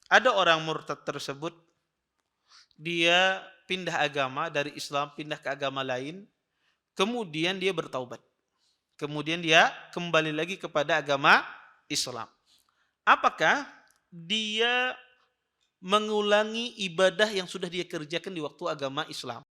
Ada orang murtad tersebut, dia pindah agama dari Islam, pindah ke agama lain, kemudian dia bertaubat. Kemudian dia kembali lagi kepada agama Islam. Apakah dia mengulangi ibadah yang sudah dia kerjakan di waktu agama Islam?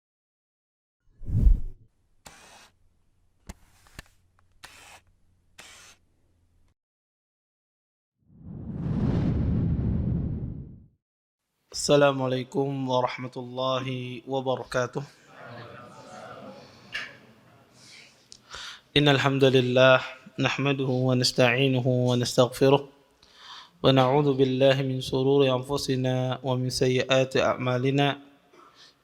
Assalamualaikum warahmatullahi wabarakatuh. Innal hamdalillah nahmaduhu wa nasta'inuhu wa nastaghfiruh wa na'udzu billahi min shururi anfusina wa min sayyiati a'malina.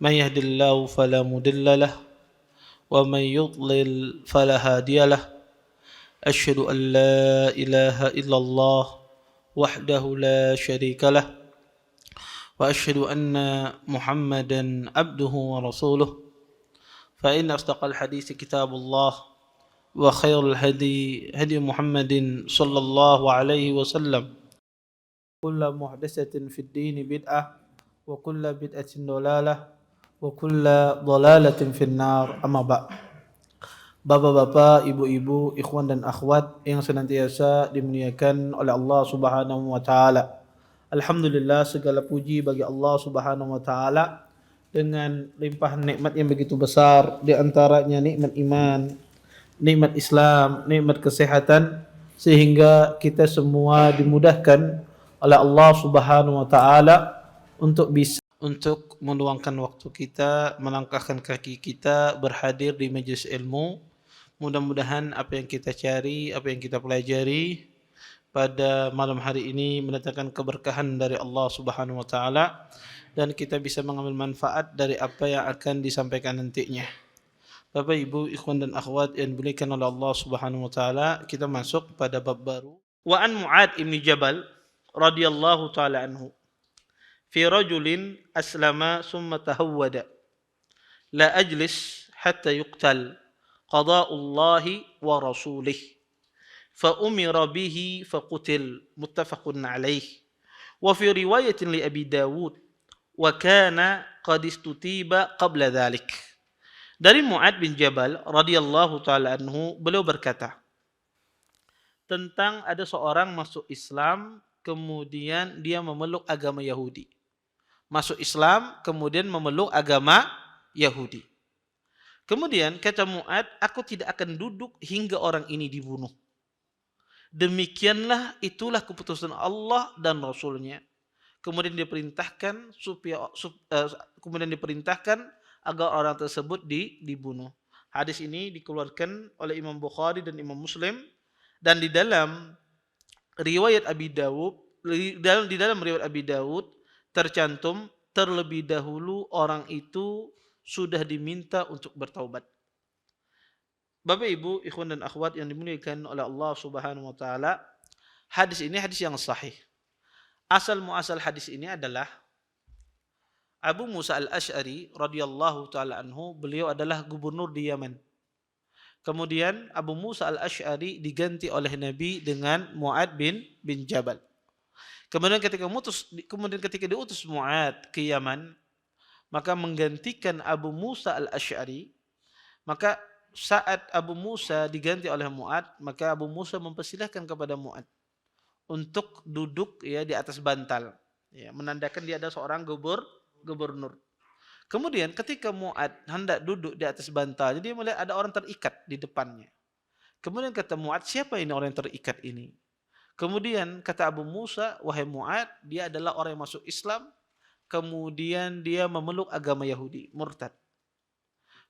Man yahdihillahu fala mudilla lahu wa man yudlil fala hadiya lahu. Asyhadu an la ilaha illallah wahdahu la syarika lah wa asyhadu anna Muhammadan abduhu wa rasuluh. Fa inna asdaqal hadits kitabullah wa khairul hadi hadi Muhammadin sallallahu alaihi wasallam. Kullu muhdatsatin fid din bid'ah wa kullu bid'atin dhalalah wa kullu dhalalatin fin nar. Amma ba'd. Bapak-bapak, ibu-ibu, ikhwan dan akhwat yang senantiasa dimuliakan oleh Allah Subhanahu wa taala. Alhamdulillah, segala puji bagi Allah Subhanahu wa taala dengan limpahan nikmat yang begitu besar, di antaranya nikmat iman, nikmat Islam, nikmat kesehatan, sehingga kita semua dimudahkan oleh Allah Subhanahu wa taala untuk meluangkan waktu kita, melangkahkan kaki kita berhadir di majelis ilmu. Mudah-mudahan apa yang kita cari, apa yang kita pelajari pada malam hari ini mendatangkan keberkahan dari Allah Subhanahu wa taala dan kita bisa mengambil manfaat dari apa yang akan disampaikan nantinya. Bapak, Ibu, ikhwan dan akhwat yang dimuliakan oleh Allah Subhanahu wa taala, kita masuk pada bab baru. Wa an Mu'ad ibn Jabal radhiyallahu taala anhu fi rajulin aslama summa tahawwada la ajlis hatta yuqtal qada'ullahi wa rasulih fa umira bihi fa qutil muttafaqun alaih wa fi riwayatin li Abi Dawud wa kana qad istutiba qabla dhalik. Dari Mu'ad bin Jabal radhiyallahu taala anhu, beliau berkata tentang ada seorang masuk Islam kemudian dia memeluk agama Yahudi. Masuk Islam kemudian memeluk agama Yahudi. Kemudian kata Mu'ad, aku tidak akan duduk hingga orang ini dibunuh. Demikianlah itulah keputusan Allah dan Rasulnya. Kemudian diperintahkan agar orang tersebut dibunuh. Hadis ini dikeluarkan oleh Imam Bukhari dan Imam Muslim, dan di dalam riwayat Abi Dawud, di dalam riwayat Abi Dawud tercantum terlebih dahulu orang itu sudah diminta untuk bertaubat. Bapak, Ibu, ikhwan dan akhwat yang dimuliakan oleh Allah Subhanahu wa taala, hadis ini hadis yang sahih. Asal muasal hadis ini adalah Abu Musa al-Asy'ari radhiyallahu taala anhu, beliau adalah gubernur di Yaman. Kemudian Abu Musa al-Asy'ari diganti oleh Nabi dengan Mu'ad bin Jabal. Kemudian ketika diutus Mu'ad ke Yaman, maka menggantikan Abu Musa al-Asy'ari, maka saat Abu Musa diganti oleh Mu'ad, maka Abu Musa mempersilahkan kepada Mu'ad untuk duduk ya di atas bantal, ya, menandakan dia adalah seorang gubernur. Kemudian ketika Mu'ad hendak duduk di atas bantal, dia melihat ada orang terikat di depannya. Kemudian kata Mu'ad, siapa ini orang yang terikat ini? Kemudian kata Abu Musa, wahai Mu'ad, dia adalah orang yang masuk Islam, kemudian dia memeluk agama Yahudi, murtad.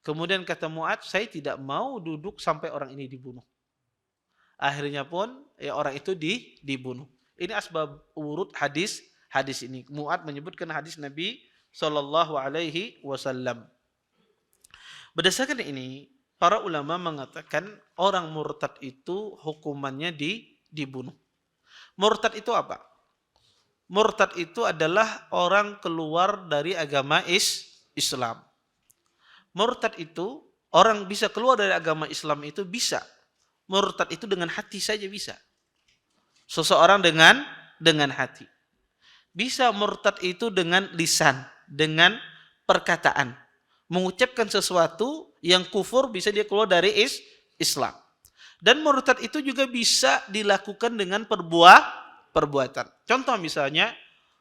Kemudian kata Mu'ad, saya tidak mau duduk sampai orang ini dibunuh. Akhirnya pun ya orang itu dibunuh. Ini asbab urut hadis ini. Mu'ad menyebutkan hadis Nabi sallallahu alaihi wasallam. Berdasarkan ini, para ulama mengatakan orang murtad itu hukumannya dibunuh. Murtad itu apa? Murtad itu adalah orang keluar dari agama Islam. Murtad itu orang bisa keluar dari agama Islam itu bisa. Murtad itu dengan hati saja bisa. Seseorang dengan hati. Bisa murtad itu dengan lisan, dengan perkataan. Mengucapkan sesuatu yang kufur bisa dia keluar dari Islam. Dan murtad itu juga bisa dilakukan dengan perbuatan. Contoh misalnya,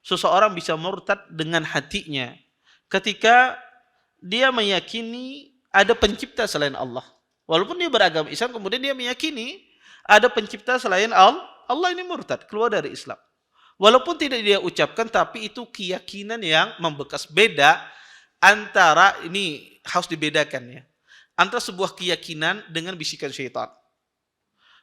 seseorang bisa murtad dengan hatinya ketika dia meyakini ada pencipta selain Allah. Walaupun dia beragama Islam, kemudian dia meyakini ada pencipta selain Allah. Allah ini murtad, keluar dari Islam. Walaupun tidak dia ucapkan, tapi itu keyakinan yang membekas. Beda antara, ini harus dibedakan ya, antara sebuah keyakinan dengan bisikan syaitan.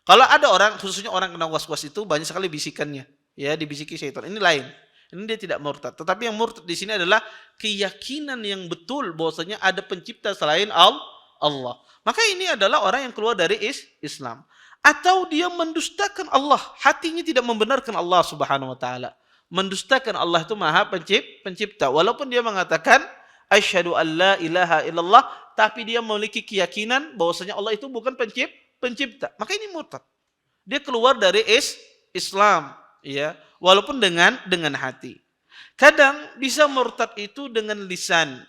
Kalau ada orang, khususnya orang kena was-was itu banyak sekali bisikannya, ya dibisiki syaitan. Ini lain. Ini dia tidak murtad. Tetapi yang murtad di sini adalah keyakinan yang betul bahwasanya ada pencipta selain Allah. Maka ini adalah orang yang keluar dari Islam. Atau dia mendustakan Allah, hatinya tidak membenarkan Allah Subhanahu wa taala. Mendustakan Allah itu Maha Pencipta. Walaupun dia mengatakan asyhadu an la ilaha illallah, tapi dia memiliki keyakinan bahwasanya Allah itu bukan pencipta. Maka ini murtad. Dia keluar dari Islam, ya, walaupun dengan hati. Kadang bisa murtad itu dengan lisan.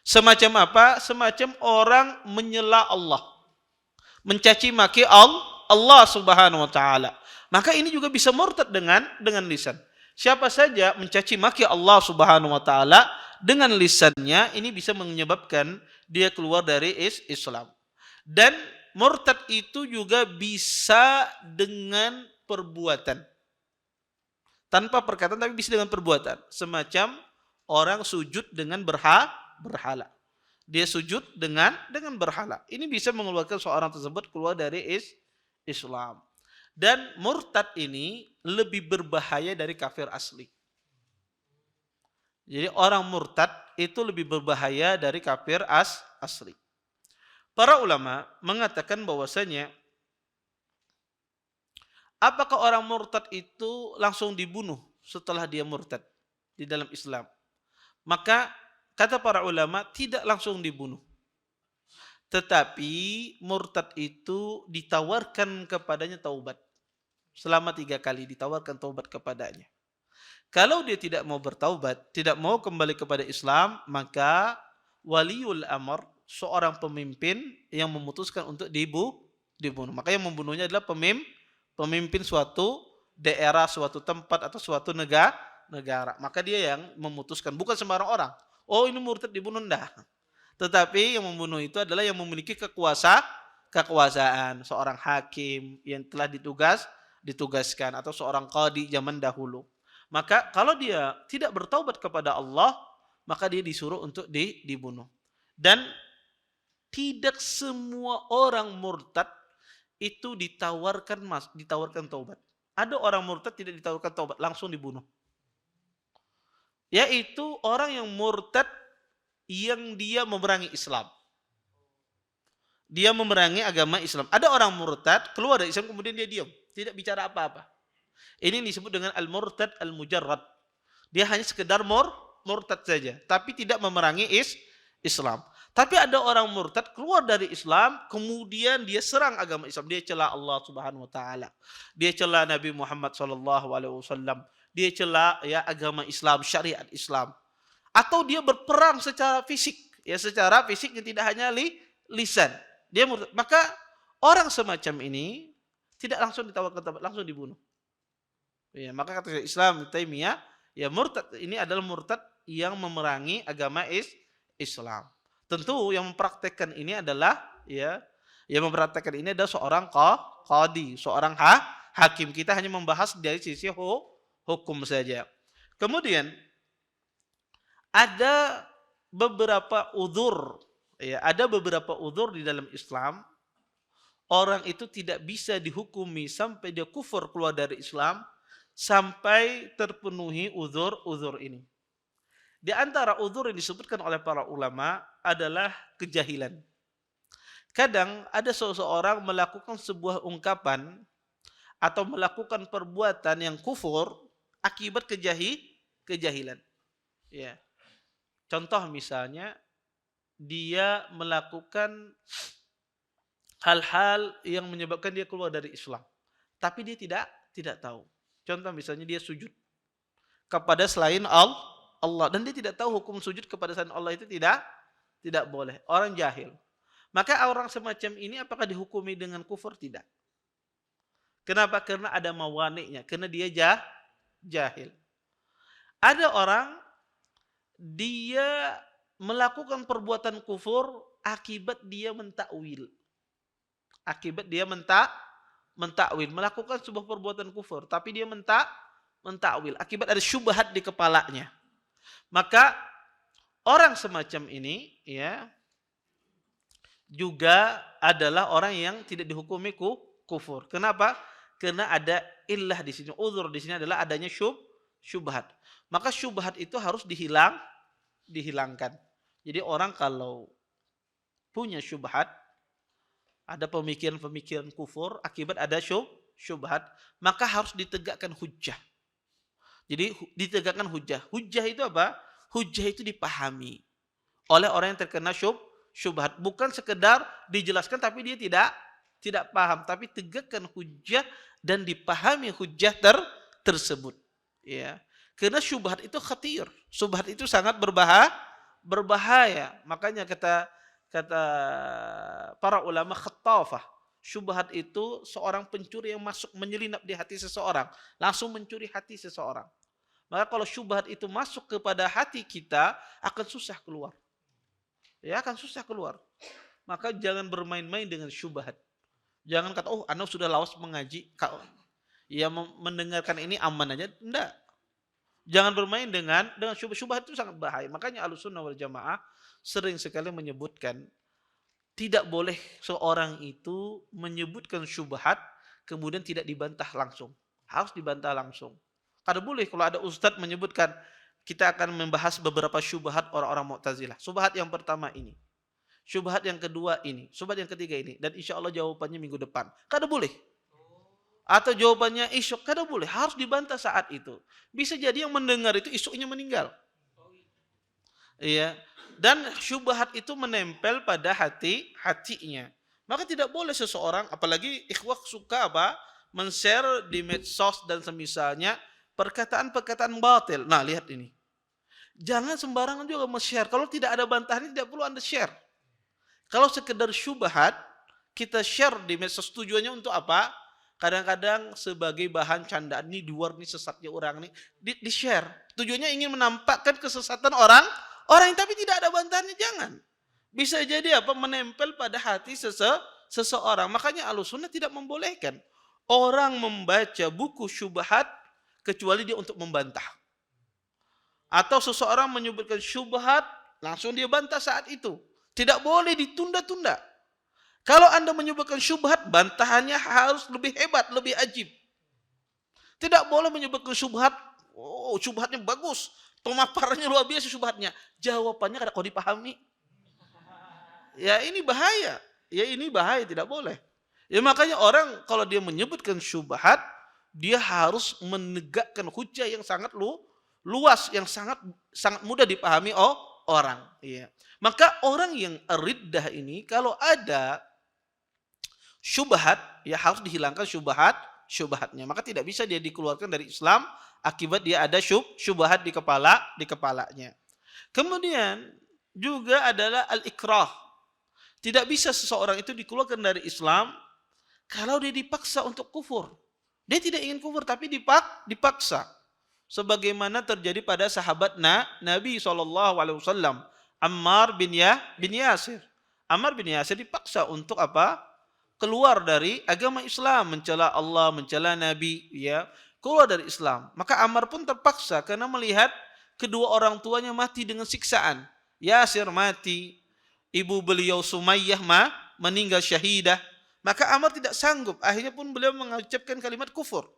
Semacam apa? Semacam orang menyela Allah, mencaci maki Allah Subhanahu wa taala. Maka ini juga bisa murtad dengan lisan. Siapa saja mencaci maki Allah Subhanahu wa taala dengan lisannya, ini bisa menyebabkan dia keluar dari Islam. Dan murtad itu juga bisa dengan perbuatan. Tanpa perkataan tapi bisa dengan perbuatan. Semacam orang sujud dengan berhala. Dia sujud dengan berhala. Ini bisa mengeluarkan seorang tersebut keluar dari Islam. Dan murtad ini lebih berbahaya dari kafir asli. Jadi orang murtad itu lebih berbahaya dari kafir asli. Para ulama mengatakan bahwasanya apakah orang murtad itu langsung dibunuh setelah dia murtad di dalam Islam? Maka kata para ulama tidak langsung dibunuh. Tetapi murtad itu ditawarkan kepadanya taubat. Selama 3 kali ditawarkan taubat kepadanya. Kalau dia tidak mau bertaubat, tidak mau kembali kepada Islam, maka waliul amr, seorang pemimpin yang memutuskan untuk dibunuh. Maka yang membunuhnya adalah pemimpin suatu daerah, suatu tempat atau suatu negara. Maka dia yang memutuskan, bukan sembarang orang. Oh, ini murtad dibunuh, enggak. Tetapi yang membunuh itu adalah yang memiliki kekuasaan, seorang hakim yang telah ditugaskan atau seorang qadi zaman dahulu. Maka kalau dia tidak bertaubat kepada Allah, maka dia disuruh untuk dibunuh. Dan tidak semua orang murtad itu ditawarkan taubat. Ada orang murtad tidak ditawarkan taubat, langsung dibunuh. Yaitu orang yang murtad yang dia memerangi Islam. Dia memerangi agama Islam. Ada orang murtad keluar dari Islam kemudian dia diam, tidak bicara apa-apa. Ini disebut dengan al-murtad al-mujarrad. Dia hanya sekedar murtad saja, tapi tidak memerangi Islam. Tapi ada orang murtad keluar dari Islam, kemudian dia serang agama Islam. Dia cela Allah Subhanahu wa taala. Dia cela Nabi Muhammad sallallahu alaihi wasallam. Dia cela ya agama Islam, syariat Islam. Atau dia berperang secara fisik, ya secara fisik yang tidak hanya lisan. Dia murtad. Maka orang semacam ini tidak langsung ditawarkan taubat, langsung dibunuh. Ya, maka kata Islam Taimiyah, ya murtad ini adalah murtad yang memerangi agama Islam. Tentu yang mempraktekkan ini adalah seorang qadi, seorang hakim. Kita hanya membahas dari sisi hukum saja. Kemudian ada beberapa udzur, ada beberapa udzur di dalam Islam. Orang itu tidak bisa dihukumi sampai dia kufur keluar dari Islam sampai terpenuhi udzur ini. Di antara udzur yang disebutkan oleh para ulama adalah kejahilan. Kadang ada seseorang melakukan sebuah ungkapan atau melakukan perbuatan yang kufur akibat kejahilan. Ya. Contoh misalnya dia melakukan hal-hal yang menyebabkan dia keluar dari Islam, tapi dia tidak tahu. Contoh misalnya dia sujud. kepada selain Allah, dan dia tidak tahu hukum sujud kepada selain Allah itu tidak boleh. Orang jahil. Maka orang semacam ini apakah dihukumi dengan kufur? Tidak. Kenapa? Karena ada mawani'nya. Karena dia jahil. Ada orang dia melakukan perbuatan kufur akibat dia mentakwil. Akibat dia mentakwil, melakukan sebuah perbuatan kufur, tapi dia mentakwil. Akibat ada syubhat di kepalanya. Maka orang semacam ini ya juga adalah orang yang tidak dihukumi kufur. Kenapa? Karena ada illah di sini, uzur di sini adalah adanya syubhat. Maka syubhat itu harus dihilangkan. Jadi orang kalau punya syubhat, ada pemikiran-pemikiran kufur akibat ada syubhat, maka harus ditegakkan hujjah. Jadi ditegakkan hujjah. Hujjah itu apa? Hujjah itu dipahami oleh orang yang terkena syubhat, bukan sekedar dijelaskan tapi dia tidak paham, tapi tegakkan hujjah dan dipahami hujjah tersebut. Ya. Karena syubhat itu khatir, syubhat itu sangat berbahaya. Makanya kata para ulama khattafah, syubhat itu seorang pencuri yang masuk menyelinap di hati seseorang, langsung mencuri hati seseorang. Maka kalau syubhat itu masuk kepada hati kita, akan susah keluar. Ya, akan susah keluar. Maka jangan bermain-main dengan syubhat. Jangan kata, oh, Anda sudah lawas mengaji, ya mendengarkan ini aman aja. Enggak. Jangan bermain dengan syubhat itu sangat bahaya. Makanya Ahlussunnah wal Jamaah sering sekali menyebutkan tidak boleh seorang itu menyebutkan syubhat kemudian tidak dibantah langsung. Harus dibantah langsung. Kada boleh kalau ada ustadz menyebutkan kita akan membahas beberapa syubhat orang-orang Mu'tazilah. Syubhat yang pertama ini. Syubhat yang kedua ini. Syubhat yang ketiga ini. Dan insya Allah jawabannya minggu depan. Kada boleh. Atau jawabannya esok. Kada boleh. Harus dibantah saat itu. Bisa jadi yang mendengar itu esoknya meninggal. Iya. Dan syubhat itu menempel pada hatinya. Maka tidak boleh seseorang, apalagi ikhwah suka apa? Men-share di medsos dan semisalnya perkataan-perkataan batil. Nah, lihat ini. Jangan sembarangan juga men-share. Kalau tidak ada bantahan, tidak perlu Anda share. Kalau sekedar syubhat, kita share di medsos, tujuannya untuk apa? Kadang-kadang sebagai bahan candaan, ini luar nih sesatnya orang nih, di-share. Tujuannya ingin menampakkan kesesatan orang yang tapi tidak ada bantahannya, jangan. Bisa jadi apa? Menempel pada hati seseorang. Makanya Ahlussunnah tidak membolehkan orang membaca buku syubhat kecuali dia untuk membantah. Atau seseorang menyebutkan syubhat, langsung dia bantah saat itu. Tidak boleh ditunda-tunda. Kalau Anda menyebutkan syubhat, bantahannya harus lebih hebat, lebih ajib. Tidak boleh menyebutkan syubhat, oh syubhatnya bagus, pemaparannya luar biasa syubhatnya. Jawabannya kada kau dipahami. Ya ini bahaya. Ya ini bahaya, tidak boleh. Ya makanya orang kalau dia menyebutkan syubhat, dia harus menegakkan hujah yang sangat luas, yang sangat mudah dipahami orang. Ya. Maka orang yang riddah ini kalau ada syubhat, ya harus dihilangkan syubhatnya. Maka tidak bisa dia dikeluarkan dari Islam akibat dia ada syubhat di kepalanya. Kemudian juga adalah al-ikrah. Tidak bisa seseorang itu dikeluarkan dari Islam kalau dia dipaksa untuk kufur. Dia tidak ingin kufur tapi dipaksa. Sebagaimana terjadi pada sahabat Nabi SAW, Ammar bin Yasir. Ammar bin Yasir dipaksa untuk apa? Keluar dari agama Islam, mencela Allah, mencela Nabi, ya, keluar dari Islam. Maka Ammar pun terpaksa karena melihat kedua orang tuanya mati dengan siksaan. Yasir mati, ibu beliau Sumayyah meninggal syahidah. Maka Ammar tidak sanggup. Akhirnya pun beliau mengucapkan kalimat kufur.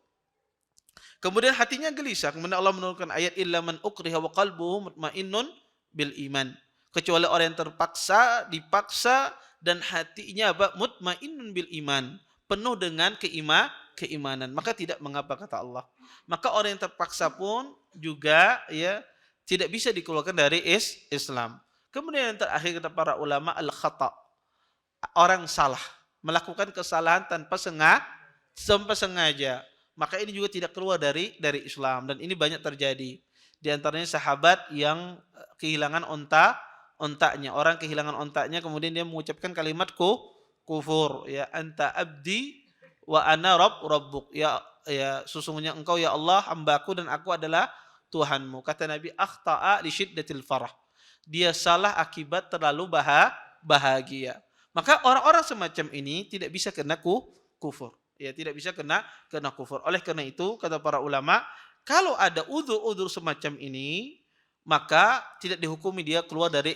Kemudian hatinya gelisah. Kemudian Allah menurunkan ayat illa man ukriha wa qalbuhu mutmainnun bil iman. Kecuali orang yang terpaksa, dipaksa dan hatinya apa? Mutmainnun bil iman. Penuh dengan keimanan. Maka tidak mengapa kata Allah. Maka orang yang terpaksa pun juga ya tidak bisa dikeluarkan dari Islam. Kemudian yang terakhir kata para ulama al-khata. Orang salah, melakukan kesalahan tanpa sengaja. maka ini juga tidak keluar dari Islam, dan ini banyak terjadi. Di antaranya sahabat yang kehilangan ontanya. Orang kehilangan ontanya kemudian dia mengucapkan kalimat kufur, ya, anta abdi wa ana rabbuk. Ya sesungguhnya engkau ya Allah hambaku dan aku adalah Tuhanmu. Kata Nabi, akhta'a li syiddatil farah. Dia salah akibat terlalu bahagia. Maka orang-orang semacam ini tidak bisa kena kufur. Ya, tidak bisa kena kufur. Oleh karena itu kata para ulama, kalau ada udzur-udzur semacam ini, maka tidak dihukumi dia keluar dari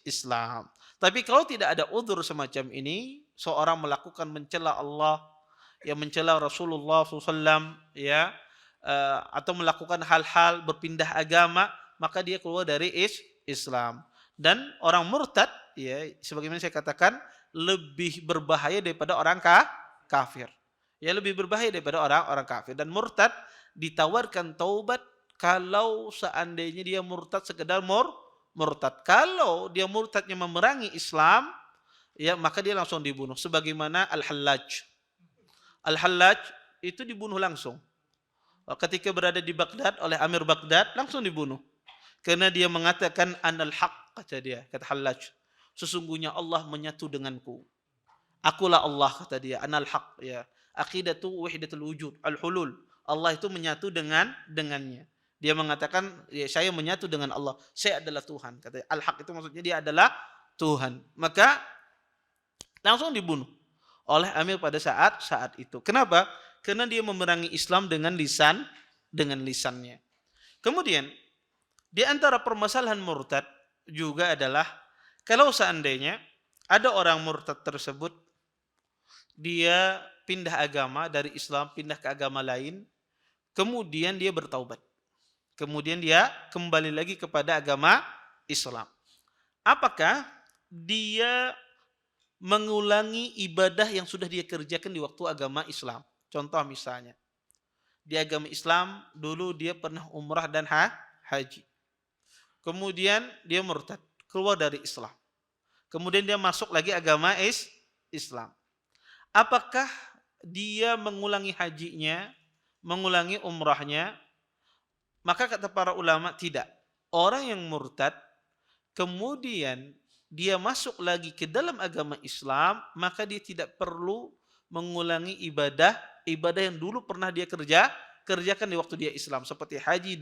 Islam. Tapi kalau tidak ada udzur semacam ini, seorang melakukan mencela Allah, ya mencela Rasulullah SAW, ya, atau melakukan hal-hal berpindah agama, maka dia keluar dari Islam. Dan orang murtad, ya, sebagaimana saya katakan, lebih berbahaya daripada orang kafir. Ya, lebih berbahaya daripada orang kafir. Dan murtad ditawarkan taubat kalau seandainya dia murtad sekedar murtad. Kalau dia murtadnya memerangi Islam, ya maka dia langsung dibunuh. Sebagaimana Al-Hallaj. Al-Hallaj itu dibunuh langsung. Ketika berada di Baghdad oleh Amir Baghdad, langsung dibunuh. Karena dia mengatakan anal haq, kata dia, kata Hallaj. Sesungguhnya Allah menyatu denganku. Akulah Allah, kata dia, anal haq, ya. Aqidatu wahdatul wujud, al-hulul. Allah itu menyatu dengannya. Dia mengatakan, ya, saya menyatu dengan Allah. Saya adalah Tuhan. Kata al-haq itu maksudnya dia adalah Tuhan. Maka langsung dibunuh oleh Amir pada saat itu. Kenapa? Karena dia memerangi Islam dengan lisannya. Kemudian di antara permasalahan murtad juga adalah kalau seandainya ada orang murtad tersebut, dia pindah agama dari Islam, pindah ke agama lain, kemudian dia bertaubat. Kemudian dia kembali lagi kepada agama Islam. Apakah dia mengulangi ibadah yang sudah dia kerjakan di waktu agama Islam? Contoh misalnya, di agama Islam dulu dia pernah umrah dan haji. Kemudian dia murtad, keluar dari Islam. Kemudian dia masuk lagi agama Islam. Apakah dia mengulangi hajinya, mengulangi umrahnya? Maka kata para ulama, tidak. Orang yang murtad, kemudian dia masuk lagi ke dalam agama Islam, maka dia tidak perlu mengulangi ibadah yang dulu pernah dia kerjakan di waktu dia Islam, seperti haji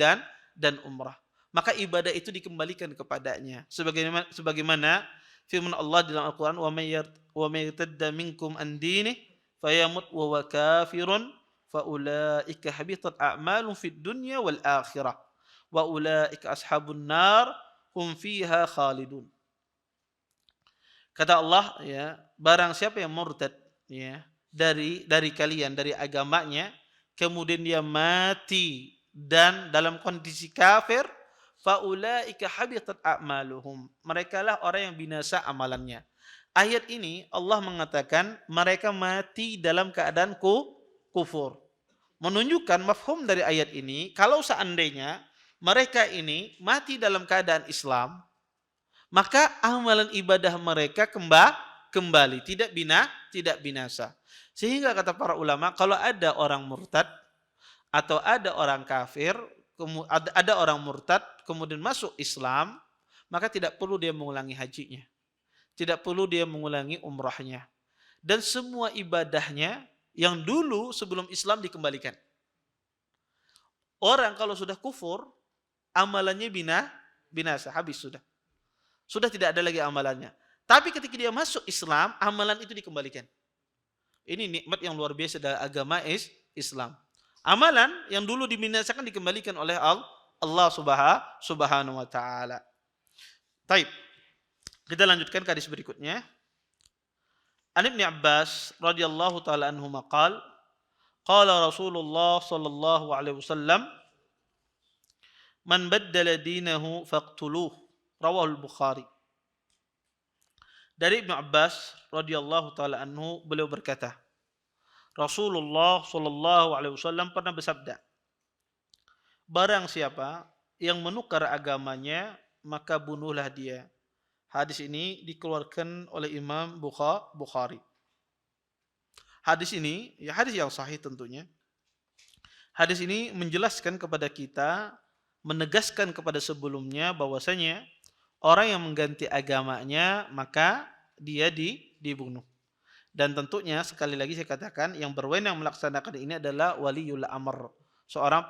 dan umrah. Maka ibadah itu dikembalikan kepadanya. Sebagaimana firman Allah di dalam Al-Quran, wa may yartadda minkum an dinih fayamut wa kafirun faulaika habitat a'malun fid dunya wal akhirah wa ulaika ashabun nar hum fiha khalidun. Kata Allah, ya, barang siapa yang murtad, ya, dari kalian, dari agamanya, kemudian dia mati dan dalam kondisi kafir, faulaika habitat a'maluhum. Mereka lah orang yang binasa amalannya. Ayat ini Allah mengatakan mereka mati dalam keadaan kufur. Menunjukkan mafhum dari ayat ini, kalau seandainya mereka ini mati dalam keadaan Islam, maka amalan ibadah mereka kembali, tidak binasa. Sehingga kata para ulama, kalau ada orang murtad atau ada orang kafir, ada orang murtad kemudian masuk Islam, maka tidak perlu dia mengulangi hajinya, tidak perlu dia mengulangi umrahnya, dan semua ibadahnya yang dulu sebelum Islam dikembalikan. Orang kalau sudah kufur, amalannya binasa, habis sudah tidak ada lagi amalannya. Tapi ketika dia masuk Islam, amalan itu dikembalikan. Ini nikmat yang luar biasa dari agama Islam. Amalan yang dulu dibinasakan dikembalikan oleh Allah Subhanahu wa taala. Taib. Kita lanjutkan ke hadis berikutnya. An Ibnu Abbas radhiyallahu taala anhu maqal, qala Rasulullah sallallahu alaihi wasallam, man baddala dinahu faqtuluh. Rawahul Bukhari. Dari Ibnu Abbas radhiyallahu taala anhu, beliau berkata, Rasulullah sallallahu alaihi wasallam pernah bersabda, barang siapa yang menukar agamanya, maka bunuhlah dia. Hadis ini dikeluarkan oleh Imam Bukhari. Hadis ini, ya hadis yang sahih tentunya. Hadis ini menjelaskan kepada kita, menegaskan kepada sebelumnya bahwasanya orang yang mengganti agamanya maka dia dibunuh. Dan tentunya sekali lagi saya katakan yang berwenang melaksanakan ini adalah waliul amr, seorang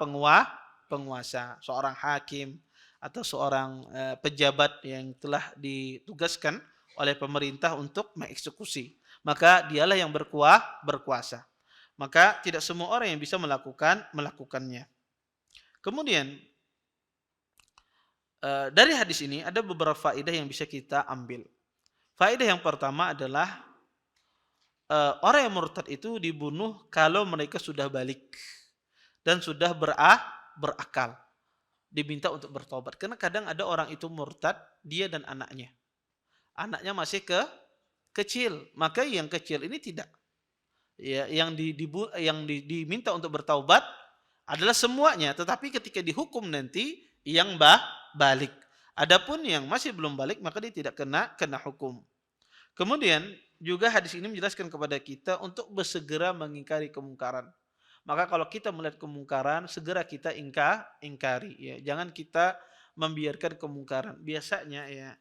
penguasa, seorang hakim atau seorang pejabat yang telah ditugaskan oleh pemerintah untuk mengeksekusi. Maka dialah yang berkuasa. Maka tidak semua orang yang bisa melakukannya. Kemudian dari hadis ini ada beberapa faedah yang bisa kita ambil. Faedah yang pertama adalah orang yang murtad itu dibunuh kalau mereka sudah balik dan sudah berakal, diminta untuk bertobat. Karena kadang ada orang itu murtad, dia dan anaknya masih kecil, maka yang kecil ini tidak. Ya, yang diminta untuk bertaubat adalah semuanya, tetapi ketika dihukum nanti yang balik. Adapun yang masih belum balik maka dia tidak kena hukum. Kemudian juga hadis ini menjelaskan kepada kita untuk bersegera mengingkari kemungkaran. Maka kalau kita melihat kemungkaran, segera kita ingkari. Ya, jangan kita membiarkan kemungkaran. Biasanya ya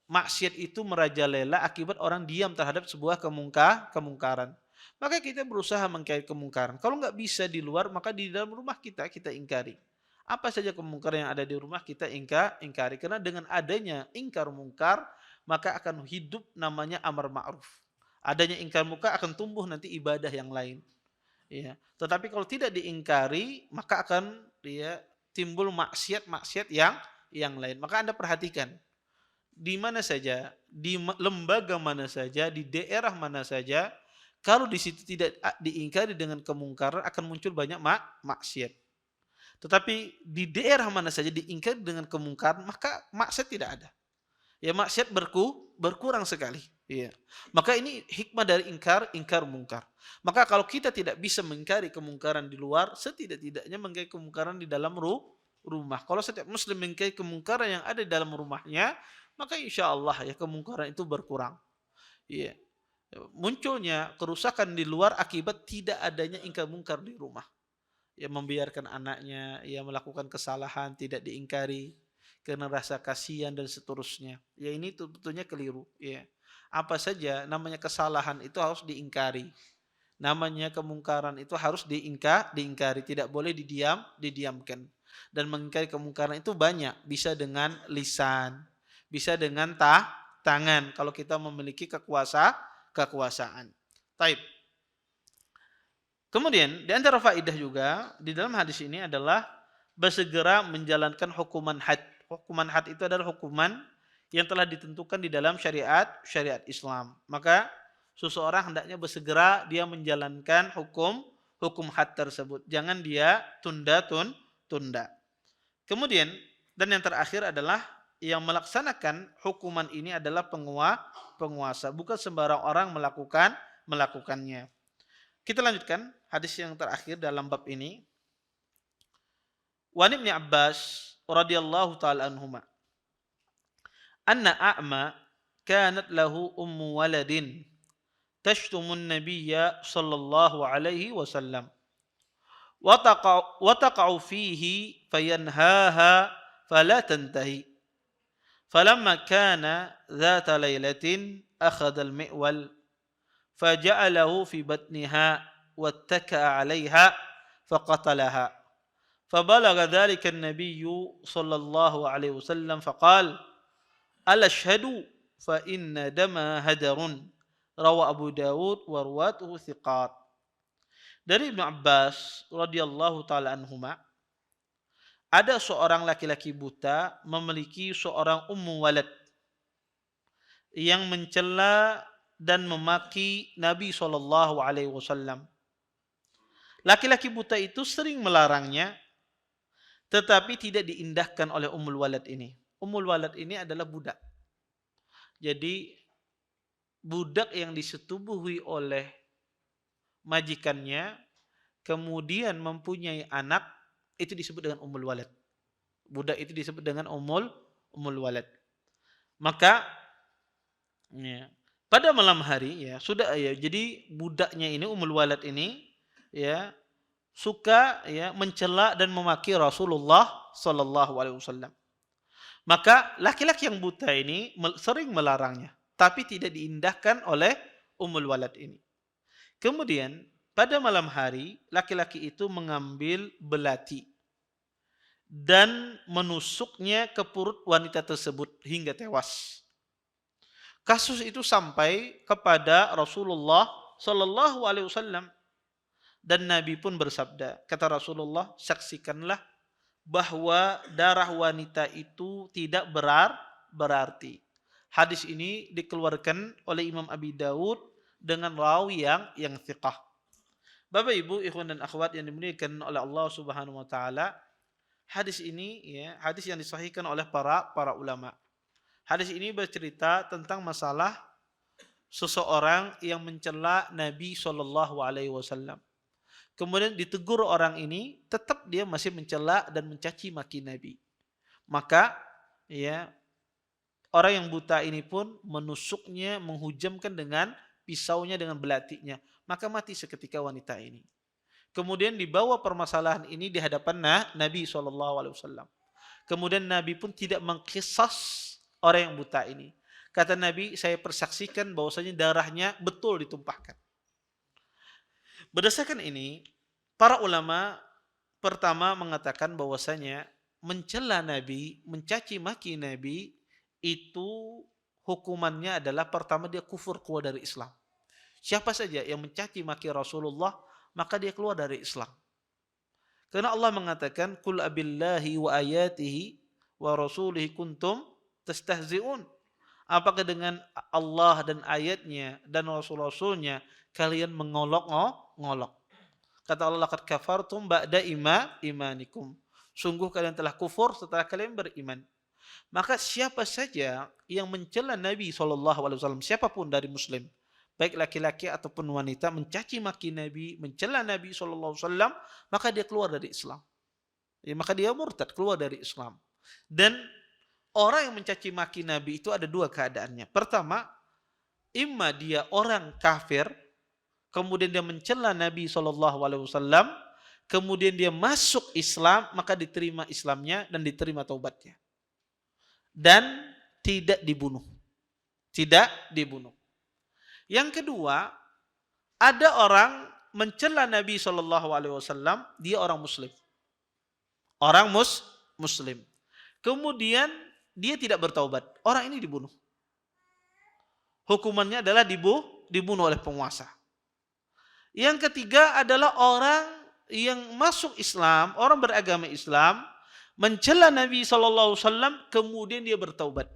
maksiat itu merajalela akibat orang diam terhadap sebuah kemungkaran. Maka kita berusaha mengingkari kemungkaran. Kalau nggak bisa di luar, maka di dalam rumah kita ingkari. Apa saja kemungkaran yang ada di rumah kita ingkari. Karena dengan adanya ingkar mungkar, maka akan hidup namanya amar ma'ruf. Adanya ingkar mungkar akan tumbuh nanti ibadah yang lain. Ya. Tetapi kalau tidak diingkari, maka akan timbul maksiat yang lain. Maka Anda perhatikan, di mana saja, di lembaga mana saja, di daerah mana saja, kalau di situ tidak diingkari dengan kemungkaran akan muncul banyak maksiat. Tetapi di daerah mana saja diingkari dengan kemungkaran, maka maksiat tidak ada. Ya, maksiat berkurang sekali. Ya. Maka ini hikmah dari ingkar mungkar. Maka kalau kita tidak bisa mengingkari kemungkaran di luar, setidak-tidaknya mengingkari kemungkaran di dalam rumah. Kalau setiap muslim mengingkari kemungkaran yang ada di dalam rumahnya, maka insya Allah ya kemungkaran itu berkurang. Ya. Munculnya kerusakan di luar akibat tidak adanya ingkar mungkar di rumah. Ya, membiarkan anaknya melakukan kesalahan tidak diingkari karena rasa kasihan dan seterusnya. Ya, ini tentunya keliru. Ya. Apa saja namanya kesalahan itu harus diingkari. Namanya kemungkaran itu harus diingkari, tidak boleh didiamkan. Dan mengingkari kemungkaran itu banyak, bisa dengan lisan, bisa dengan tangan kalau kita memiliki kekuasaan. Taib. Kemudian di antara faedah juga di dalam hadis ini adalah bersegera menjalankan hukuman had. Hukuman had itu adalah hukuman yang telah ditentukan di dalam syariat Islam. Maka seseorang hendaknya bersegera dia menjalankan hukum had tersebut. Jangan dia tunda. Kemudian dan yang terakhir adalah yang melaksanakan hukuman ini adalah penguasa, bukan sembarang orang melakukannya. Kita lanjutkan hadis yang terakhir dalam bab ini. Wa Ibnu Abbas radhiyallahu taala anhuma anna a'ma kanat lahu ummu waladin tashtumun nabiyya sallallahu alaihi wasallam wa taqa'u fihi fayanhaha fala tantahi falamma kana dhata lailatin akhadha al-mi'wal فجعله في بطنها واتكأ عليها فقتلها فبلغ ذلك النبي صلى الله عليه وسلم فقال ألا أشهد فإن دمها هدر روى أبو داود ورواته ثقات. Dari Ibnu Abbas radhiyallahu taala anhuma, ada seorang laki-laki buta memiliki seorang ummu walad yang mencela dan memaki Nabi SAW. Laki-laki buta itu sering melarangnya, tetapi tidak diindahkan oleh Ummul Walad ini. Ummul Walad ini adalah budak. Jadi budak yang disetubuhi oleh majikannya, kemudian mempunyai anak, itu disebut dengan Ummul Walad. Budak itu disebut dengan Ummul Walad. Maka pada malam hari jadi budaknya ini Ummul Walad ini suka ya mencela dan memaki Rasulullah sallallahu alaihi wasallam. Maka laki-laki yang buta ini sering melarangnya, tapi tidak diindahkan oleh Ummul Walad ini. Kemudian pada malam hari laki-laki itu mengambil belati dan menusuknya ke perut wanita tersebut hingga tewas. Kasus itu sampai kepada Rasulullah sallallahu alaihi wasallam dan Nabi pun bersabda, kata Rasulullah, saksikanlah bahwa darah wanita itu tidak berarti. Hadis ini dikeluarkan oleh Imam Abi Dawud dengan rawi yang thiqah. Bapak Ibu, ikhwan dan akhwat yang dimuliakan oleh Allah Subhanahu wa taala, hadis ini ya, hadis yang disahihkan oleh para ulama. Hadis ini bercerita tentang masalah seseorang yang mencela Nabi sallallahu alaihi wasallam. Kemudian ditegur orang ini, tetap dia masih mencela dan mencaci maki Nabi. Maka ya orang yang buta ini pun menusuknya, menghujamkan dengan pisaunya, dengan belatinya. Maka mati seketika wanita ini. Kemudian dibawa permasalahan ini di hadapan Nabi SAW. Kemudian Nabi pun tidak mengkisas orang yang buta ini. Kata Nabi, saya persaksikan bahwasanya darahnya betul ditumpahkan. Berdasarkan ini, para ulama pertama mengatakan bahwasanya mencela Nabi, mencaci maki Nabi itu hukumannya adalah pertama dia kufur, keluar dari Islam. Siapa saja yang mencaci maki Rasulullah, maka dia keluar dari Islam. Karena Allah mengatakan, "Qul abillahi wa ayatihi wa rasulihi kuntum tastahzi'un." Apakah dengan Allah dan ayatnya dan rasul-rasulnya kalian mengolok-ngolok? Kata Allah, laqad kafartum ba'da imanikum. Sungguh kalian telah kufur setelah kalian beriman. Maka siapa saja yang mencela Nabi SAW, siapapun dari muslim, baik laki-laki ataupun wanita, mencaci maki Nabi, mencela Nabi SAW, maka dia keluar dari Islam. Ya, maka dia murtad, keluar dari Islam. Dan orang yang mencaci maki Nabi itu ada dua keadaannya. Pertama, imma dia orang kafir, kemudian dia mencela Nabi SAW, kemudian dia masuk Islam, maka diterima Islamnya dan diterima taubatnya. Dan tidak dibunuh. Tidak dibunuh. Yang kedua, ada orang mencela Nabi SAW, dia orang muslim. Orang muslim. Kemudian dia tidak bertaubat. Orang ini dibunuh. Hukumannya adalah dibunuh oleh penguasa. Yang ketiga adalah orang yang masuk Islam, orang beragama Islam, mencela Nabi SAW, kemudian dia bertaubat.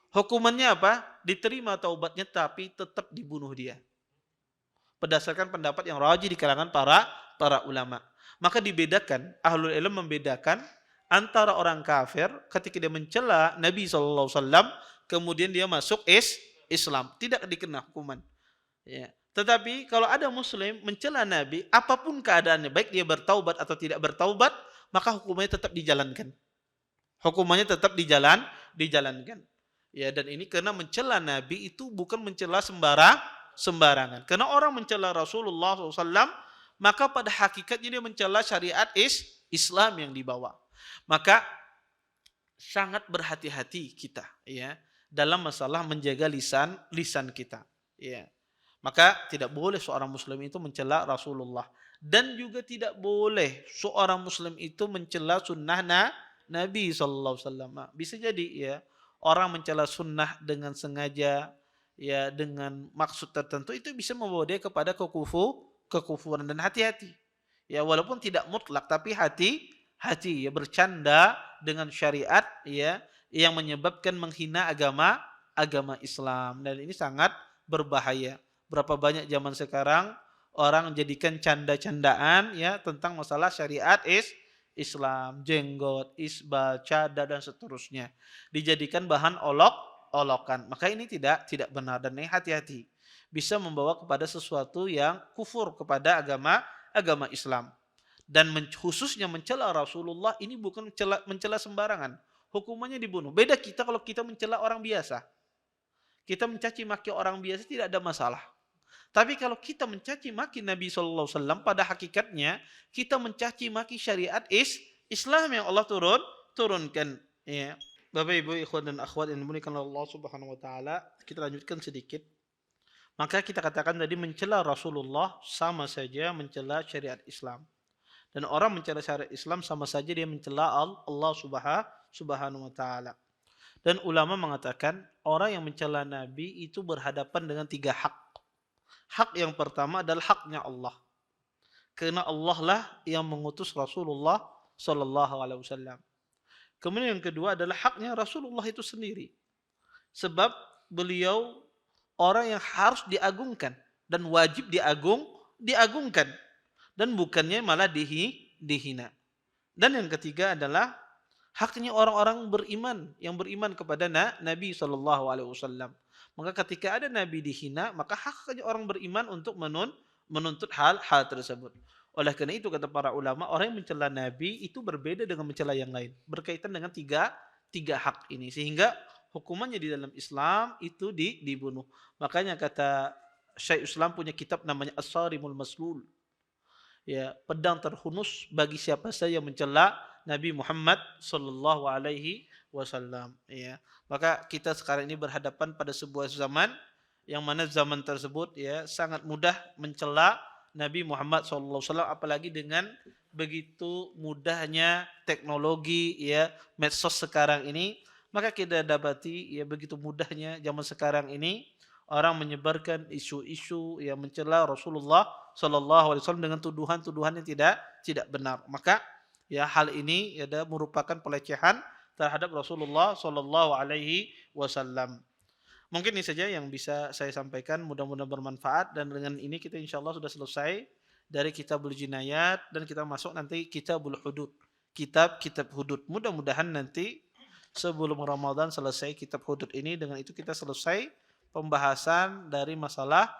Hukumannya apa? Diterima taubatnya, tapi tetap dibunuh dia. Berdasarkan pendapat yang rajih di kalangan para ulama. Maka dibedakan, ahlul ilm membedakan antara orang kafir ketika dia mencela Nabi SAW, kemudian dia masuk Islam, tidak dikena hukuman. Ya. Tetapi kalau ada muslim mencela Nabi, apapun keadaannya, baik dia bertaubat atau tidak bertaubat, maka hukumannya tetap dijalankan. Hukumannya tetap dijalankan. Ya, dan ini karena mencela Nabi itu bukan mencela sembarangan. Karena orang mencela Rasulullah SAW, maka pada hakikatnya dia mencela syariat Islam yang dibawa. Maka sangat berhati-hati kita ya dalam masalah menjaga lisan kita ya. Maka tidak boleh seorang muslim itu mencela Rasulullah, dan juga tidak boleh seorang muslim itu mencela sunnah Nabi sallallahu alaihi wasallam. Bisa jadi ya orang mencela sunnah dengan sengaja ya, dengan maksud tertentu, itu bisa membawa dia kepada kekufuran. Dan hati-hati ya, walaupun tidak mutlak, tapi hati ya, bercanda dengan syariat ya yang menyebabkan menghina agama Islam, dan ini sangat berbahaya. Berapa banyak zaman sekarang orang menjadikan canda-candaan ya tentang masalah syariat Islam, jenggot, isbal, cadar dan seterusnya, dijadikan bahan olok-olokan. Maka ini tidak benar, dan ini hati-hati, bisa membawa kepada sesuatu yang kufur kepada agama Islam. Dan khususnya mencela Rasulullah ini bukan mencela sembarangan. Hukumannya dibunuh. Beda kita kalau kita mencela orang biasa. Kita mencaci maki orang biasa tidak ada masalah. Tapi kalau kita mencaci maki Nabi SAW, pada hakikatnya kita mencaci maki syariat Islam yang Allah turunkan. Ya. Bapak Ibu ikhwan dan akhwat yang dimuliakan oleh Allah Subhanahu wa taala, kita lanjutkan sedikit. Maka kita katakan tadi mencela Rasulullah sama saja mencela syariat Islam. Dan orang mencela syariat Islam sama saja dia mencela Allah Subhanahu wa taala. Dan ulama mengatakan orang yang mencela Nabi itu berhadapan dengan 3 hak. Hak yang pertama adalah haknya Allah. Karena Allah lah yang mengutus Rasulullah sallallahu alaihi wasallam. Kemudian yang kedua adalah haknya Rasulullah itu sendiri. Sebab beliau orang yang harus diagungkan dan wajib diagungkan dan bukannya malah dihina. Dan yang ketiga adalah haknya orang-orang beriman yang beriman kepada Nabi sallallahu alaihi wasallam. Maka ketika ada nabi dihina, maka haknya orang beriman untuk menuntut hal tersebut. Oleh karena itu kata para ulama, orang yang mencela nabi itu berbeda dengan mencela yang lain, berkaitan dengan tiga hak ini, sehingga hukumannya di dalam Islam itu dibunuh. Makanya kata Syekh Islam punya kitab namanya As-Sarimul Maslul. Ya, pedang terhunus bagi siapa saja yang mencela Nabi Muhammad sallallahu alaihi wasallam. Ya. Maka kita sekarang ini berhadapan pada sebuah zaman yang mana zaman tersebut ya sangat mudah mencela Nabi Muhammad sallallahu alaihi wasallam, apalagi dengan begitu mudahnya teknologi ya medsos sekarang ini, maka kita dapati ya begitu mudahnya zaman sekarang ini orang menyebarkan isu-isu yang mencela Rasulullah sallallahu alaihi wasallam dengan tuduhan-tuduhan yang tidak benar. Maka ya hal ini ya merupakan pelecehan terhadap Rasulullah sallallahu alaihi wasallam. Mungkin ini saja yang bisa saya sampaikan, mudah-mudahan bermanfaat, dan dengan ini kita insyaallah sudah selesai dari Kitabul Jinayat dan kita masuk nanti Kitabul Hudud. Kitab hudud. Mudah-mudahan nanti sebelum Ramadan selesai kitab hudud ini, dengan itu kita selesai pembahasan dari masalah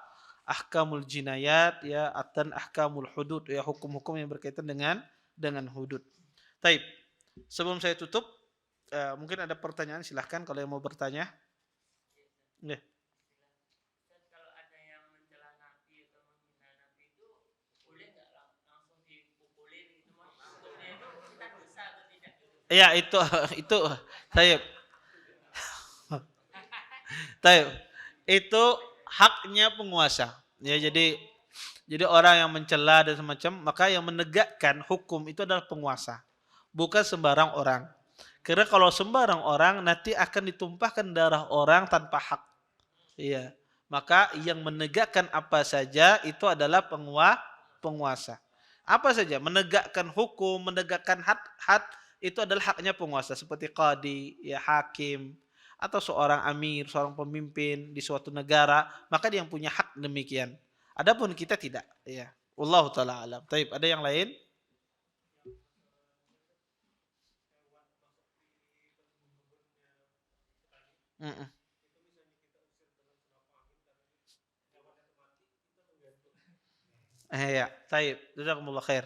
ahkamul jinayat ya dan ahkamul hudud ya, hukum-hukum yang berkaitan dengan hudud. Taib. Sebelum saya tutup, mungkin ada pertanyaan, silahkan kalau yang mau bertanya. Ya. Kalau ada yang mencela Nabi atau menghina Nabi itu boleh nggak langsung dipukulin gitu, maksudnya itu kita dosa atau tidak? Ya itu Taib. Taib. Itu haknya penguasa. Ya, jadi orang yang mencela dan semacam, maka yang menegakkan hukum itu adalah penguasa, bukan sembarang orang. Karena kalau sembarang orang nanti akan ditumpahkan darah orang tanpa hak. Iya. Maka yang menegakkan apa saja itu adalah penguasa. Apa saja menegakkan hukum, menegakkan had itu adalah haknya penguasa, seperti qadi, ya hakim, atau seorang amir, seorang pemimpin di suatu negara, maka dia yang punya hak demikian. Adapun kita tidak, ya. Wallahu taala alam. Taib, ada yang lain? Mm-mm. Ya, taib. Jazakumullah khair.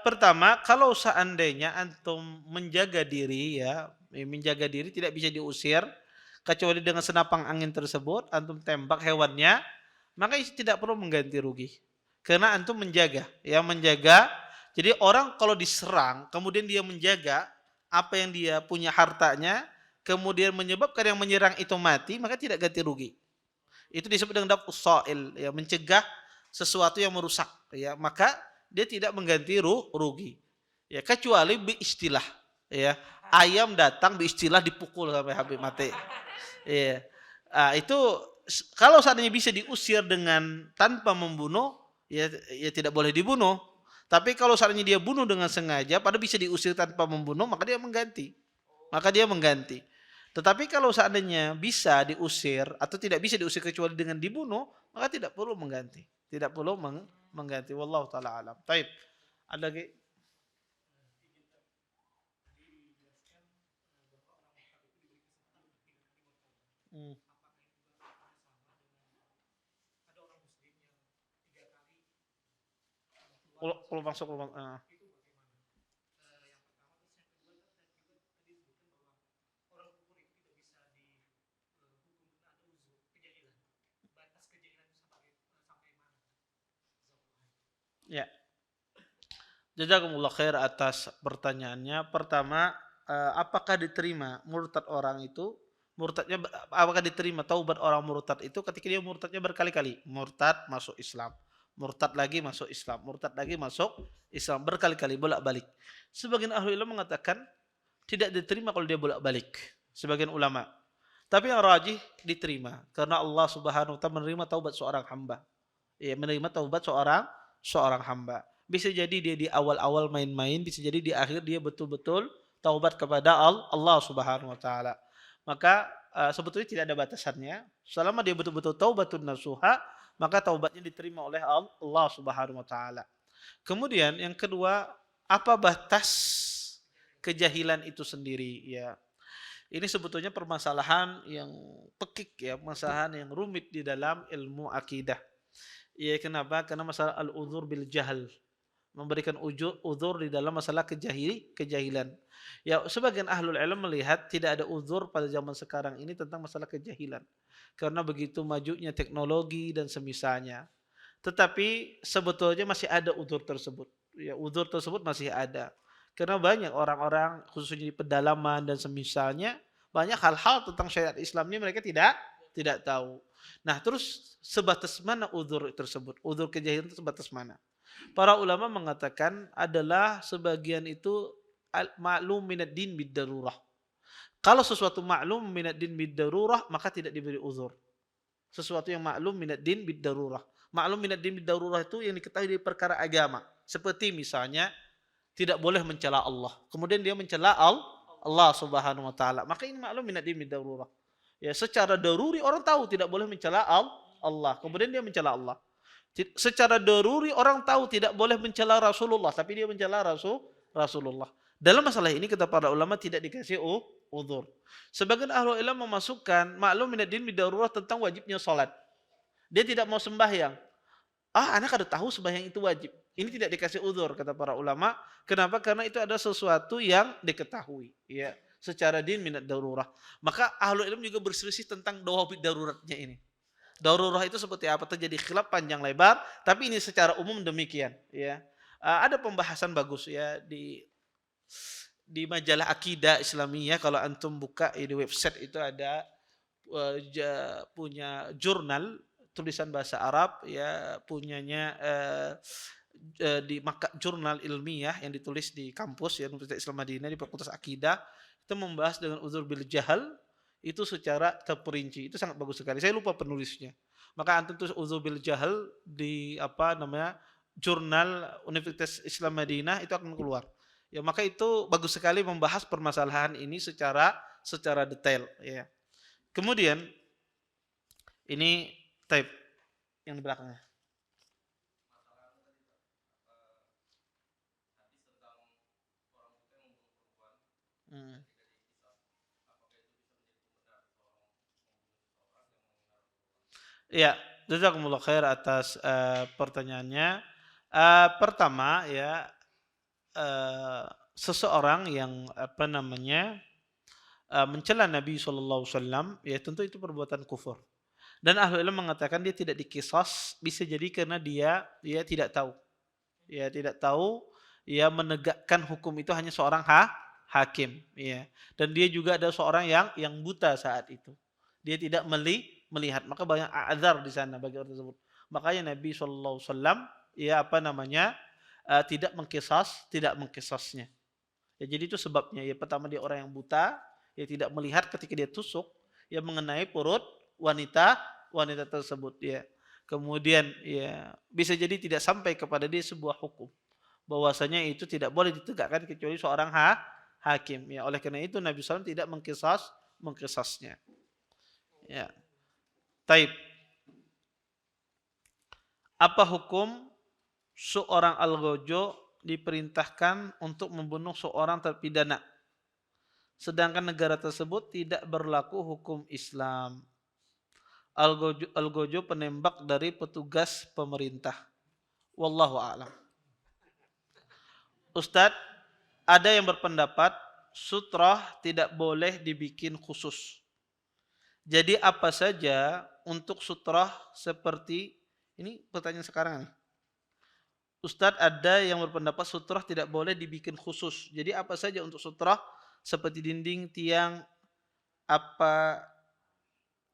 Pertama, kalau seandainya antum menjaga diri ya, menjaga diri tidak bisa diusir kecuali dengan senapang angin tersebut, antum tembak hewannya, maka tidak perlu mengganti rugi. Karena antum menjaga, ya menjaga. Jadi orang kalau diserang, kemudian dia menjaga apa yang dia punya hartanya, kemudian menyebabkan yang menyerang itu mati, maka tidak ganti rugi. Itu disebut dengan daf'us sa'il, ya mencegah sesuatu yang merusak, ya maka dia tidak mengganti rugi. Ya kecuali istilah, ya ayam datang istilah dipukul sampai habis mati. Ya. Itu kalau seandainya bisa diusir dengan tanpa membunuh, ya tidak boleh dibunuh. Tapi kalau seandainya dia bunuh dengan sengaja, pada bisa diusir tanpa membunuh, maka dia mengganti. Tetapi kalau seandainya bisa diusir atau tidak bisa diusir kecuali dengan dibunuh, maka tidak perlu mengganti. Tidak perlu mengganti. Wallahu taala alam. Taib. Ada lagi? Hmm. Kalau masuk Ya, jazakumullah khair atas pertanyaannya. Pertama, apakah diterima murtad orang itu? Apakah diterima taubat orang murtad itu ketika dia murtadnya berkali-kali? Murtad masuk Islam, murtad lagi masuk Islam, murtad lagi masuk Islam berkali-kali bolak-balik. Sebagian ahli ilmu mengatakan tidak diterima kalau dia bolak-balik. Sebagian ulama. Tapi yang rajih diterima karena Allah Subhanahu wa taala menerima taubat seorang hamba. Ya, menerima taubat seorang hamba. Bisa jadi dia di awal-awal main-main, bisa jadi di akhir dia betul-betul taubat kepada Allah Subhanahu wa taala. Maka sebetulnya tidak ada batasannya. Selama dia betul-betul taubatun nasuha, maka taubatnya diterima oleh Allah Subhanahu wa taala. Kemudian yang kedua, apa batas kejahilan itu sendiri? Ya, ini sebetulnya permasalahan yang pekik ya, permasalahan yang rumit di dalam ilmu akidah. Ya, kenapa? Karena masalah al-udzur bil jahal. Memberikan uzur di dalam masalah kejahilan. Ya, sebagian ahlul ilm melihat tidak ada uzur pada zaman sekarang ini tentang masalah kejahilan. Karena begitu majunya teknologi dan semisalnya. Tetapi sebetulnya masih ada uzur tersebut. Ya, uzur tersebut masih ada. Karena banyak orang-orang khususnya di pedalaman dan semisalnya banyak hal-hal tentang syariat Islam ini mereka tidak tahu. Nah, terus sebatas mana uzur tersebut? Uzur kejahilan itu sebatas mana? Para ulama mengatakan adalah sebagian itu maklum minad din bid darurah. Kalau sesuatu maklum minad din bid darurah maka tidak diberi uzur. Sesuatu yang maklum minad din bid darurah. Maklum minad din bid darurah itu yang diketahui dari perkara agama. Seperti misalnya tidak boleh mencela Allah. Kemudian dia mencela Allah Subhanahu wa taala. Maka ini maklum minad din bid darurah. Ya, secara daruri orang tahu tidak boleh mencela Allah. Kemudian dia mencela Allah. Secara daruri orang tahu tidak boleh mencela Rasulullah, tapi dia mencela Rasulullah. Dalam masalah ini kata para ulama tidak dikasih uzur. Sebagian ahlu ilmu memasukkan maklum minad din bidarurah tentang wajibnya salat. Dia tidak mau sembahyang. Anak ada tahu sembahyang itu wajib. Ini tidak dikasih uzur kata para ulama. Kenapa? Karena itu ada sesuatu yang diketahui, ya, secara din minad darurah. Maka ahlu ilmu juga berselisih tentang dawabit daruratnya ini. Darurah itu seperti apa? Terjadi khilaf panjang lebar, tapi ini secara umum demikian. Ya, ada pembahasan bagus ya di majalah Akidah Islamiyah. Kalau antum buka di website itu ada punya jurnal tulisan bahasa Arab ya punyanya di jurnal ilmiah yang ditulis di kampus ya Universitas Islam Madinah di Fakultas Akidah itu membahas dengan uzur bil jahal itu secara terperinci. Itu sangat bagus sekali. Saya lupa penulisnya. Maka antum tulis uzur bil jahal di jurnal Universitas Islam Madinah itu akan keluar. Ya, maka itu bagus sekali membahas permasalahan ini secara detail ya. Kemudian ini type yang di belakangnya. Ya, jazakumullah khair atas pertanyaannya. Pertama ya seseorang yang mencela Nabi SAW ya tentu itu perbuatan kufur. Dan ahli ilmu mengatakan dia tidak dikisas bisa jadi karena dia tidak tahu. Ya tidak tahu ya menegakkan hukum itu hanya seorang hakim ya. Dan dia juga ada seorang yang buta saat itu. Dia tidak melihat, maka banyak azar di sana bagi orang tersebut. Makanya Nabi SAW ya tidak mengkisasnya. Ya, jadi itu sebabnya ya pertama dia orang yang buta, ya tidak melihat ketika dia tusuk yang mengenai perut wanita tersebut ya. Kemudian ya bisa jadi tidak sampai kepada dia sebuah hukum bahwasanya itu tidak boleh ditegakkan kecuali seorang hakim ya. Oleh karena itu Nabi SAW tidak mengkisasnya. Ya. Taib. Apa hukum seorang al-ghojo diperintahkan untuk membunuh seorang terpidana sedangkan negara tersebut tidak berlaku hukum Islam? Al-ghojo penembak dari petugas pemerintah. Wallahu a'lam. Ustadz, ada yang berpendapat sutrah tidak boleh dibikin khusus. Jadi apa saja untuk sutrah seperti ini pertanyaan sekarang nih. Ustadz, ada yang berpendapat sutrah tidak boleh dibikin khusus. Jadi apa saja untuk sutrah seperti dinding, tiang, apa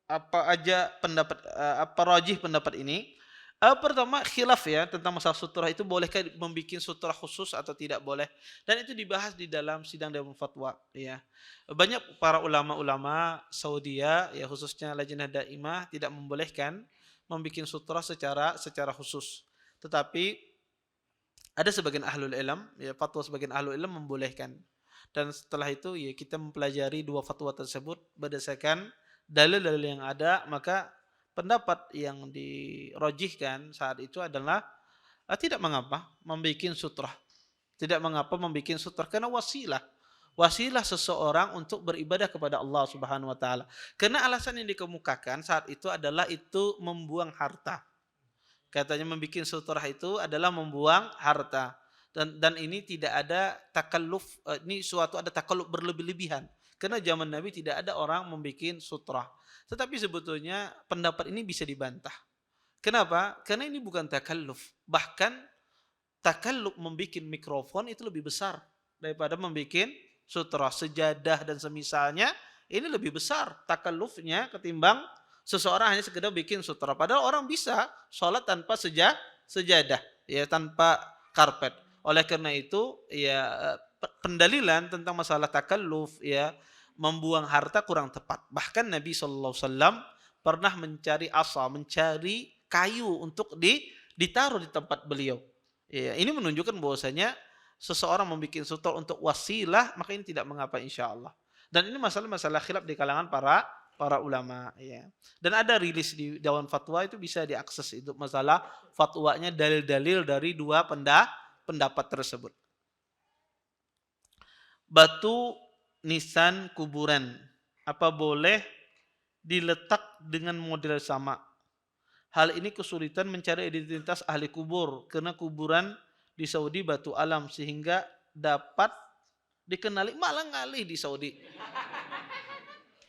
apa aja pendapat apa rajih pendapat ini? Pertama khilaf ya tentang masalah sutrah itu bolehkah membuat sutrah khusus atau tidak boleh, dan itu dibahas di dalam sidang dewan fatwa ya. Banyak para ulama-ulama Saudi ya khususnya Lajnah Daimah tidak membolehkan membuat sutrah secara khusus. Tetapi ada sebagian ahlul ilm ya, fatwa sebagian ahlul ilm membolehkan. Dan setelah itu ya kita mempelajari dua fatwa tersebut berdasarkan dalil-dalil yang ada, maka pendapat yang dirojihkan saat itu adalah tidak mengapa membuat sutrah. Tidak mengapa membuat sutrah karena wasilah seseorang untuk beribadah kepada Allah Subhanahu wa taala. Karena alasan yang dikemukakan saat itu adalah itu membuang harta. Katanya membuat sutrah itu adalah membuang harta. Dan ini tidak ada takalluf, ini suatu ada takalluf berlebih-lebihan. Karena zaman Nabi tidak ada orang membuat sutrah. Tetapi sebetulnya pendapat ini bisa dibantah. Kenapa? Karena ini bukan takalluf. Bahkan takalluf membuat mikrofon itu lebih besar daripada membuat sutrah. Sejadah dan semisalnya ini lebih besar takallufnya ketimbang seseorang hanya sekedar bikin sutrah. Padahal orang bisa sholat tanpa sejadah, ya tanpa karpet. Oleh karena itu, ya pendalilan tentang masalah takalluf, ya membuang harta kurang tepat. Bahkan Nabi SAW pernah mencari asa, mencari kayu untuk ditaruh di tempat beliau. Ya, ini menunjukkan bahwasanya seseorang membuat sutrah untuk wasilah, maka ini tidak mengapa insya Allah. Dan ini masalah-masalah khilaf di kalangan para ulama. Ya. Dan ada rilis di Dewan Fatwa itu bisa diakses itu masalah fatwanya dalil-dalil dari dua pendapat tersebut. Batu nisan kuburan, apa boleh diletak dengan model sama? Hal ini kesulitan mencari identitas ahli kubur karena kuburan di Saudi batu alam sehingga dapat dikenali malah ngalih di Saudi.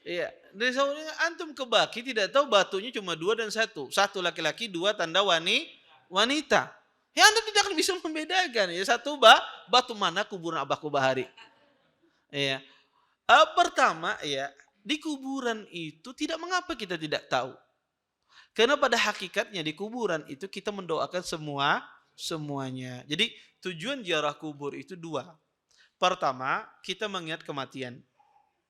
Iya, dari Saudi antum ke Baki tidak tahu batunya cuma 2 dan 1. 1 laki-laki, 2 tanda wanita. Ya Anda tidak akan bisa membedakan ya satu batu mana kuburan Abah Kubahari. Iya. Pertama ya, di kuburan itu tidak mengapa kita tidak tahu. Karena pada hakikatnya di kuburan itu kita mendoakan semuanya. Jadi tujuan ziarah kubur itu 2. Pertama, kita mengingat kematian.